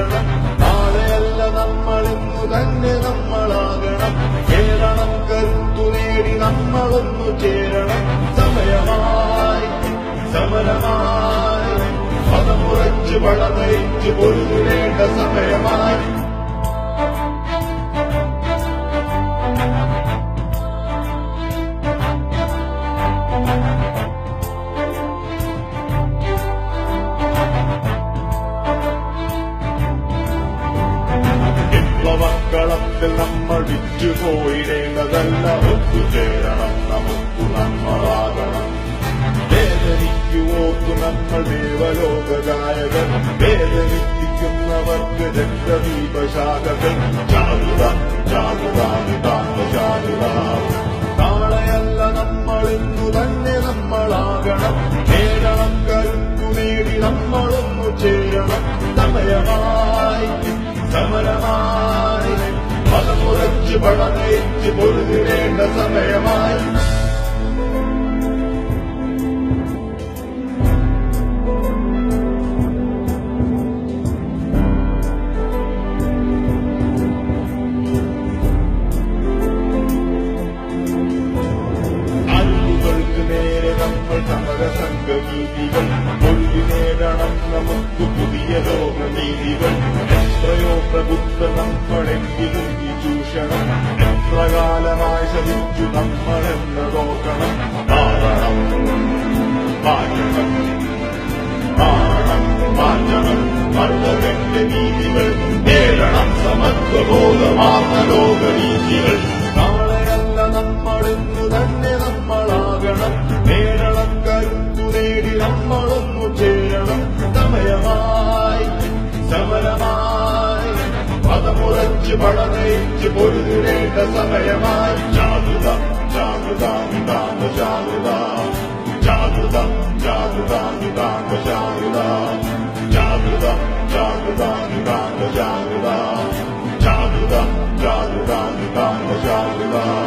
ചേരണം. നാളെയല്ല നമ്മളിന്നു തന്നെ നമ്മളാകണം. കേരളം കരുത്തു നേടി നമ്മളൊന്നു ചേരണം. സമയമായി സമരമായി മതമുറച്ച് വളനയിച്ച് പൊരുതിടേണ്ട സമയമായി. വിപ്ലവക്കളത്തിൽ നമ്മൾ വിറ്റുപോയിടേണ്ടതല്ല. ഒത്തുചേരണം, നമുക്കു നമ്മളാകണം. വേദനിക്കുവോർത്തു നമ്മൾ ദേവലോക ഗായകർ. വേദനിപ്പിക്കുന്നവർക്ക് രക്തദീപശാഖകൾ. ജാഗ്രത ജാഗ്രത നിതാന്ത ജാഗ്രത. നാളെയല്ല നമ്മളിന്നു തന്നെ നമ്മളാകണം. നേടണം കരുത്തു നേടി നമ്മളൊന്നു ചേരണം. സമയമായി സമരമായി മതമുറച്ച് പടനയിച്ച് പൊരുതിടേണ്ട സമയമായി. അറിവുകൾക്ക് നേരെ നമ്മൾ സമരസംഘനീതികൾ. ഒഴിഞ്ഞു നേടണം നമുക്ക് പുതിയ ലോകനീതികൾ. എത്രയോ പ്രബുദ്ധ നമ്മളെങ്കിലും ഈ ചൂഷണം. എത്ര കാലമായി ശമിച്ചു നമ്മളെന്നതോക്കണം. മാറണം മാറ്റണം മാറണം മാറ്റണം മർദ്ദകന്റെ നീതികൾ. നേടണം സമത്വബോധമാർന്ന ലോകനീതികൾ. നാളെയല്ല നമ്മളിന്നു തന്നെ നമ്മളാകണം. നേടണം കരുത്തു നേടി നമ്മളൊന്നു ചേരണം. സമയമായി സമരമായി മതമുറച്ച് പടനയിച്ച് പൊരുതിടേണ്ട സമയമായി. ജാഗ്രത ജാഗ്രത നിതാന്ത ജാഗ്രത. ജാഗ്രത ജാഗ്രത നിതാന്ത ജാഗ്രത. ജാഗ്രത ജാഗ്രത നിതാന്ത ജാഗ്രത. ജാഗ്രത ജാഗ്രത നിതാന്ത ജാഗ്രത.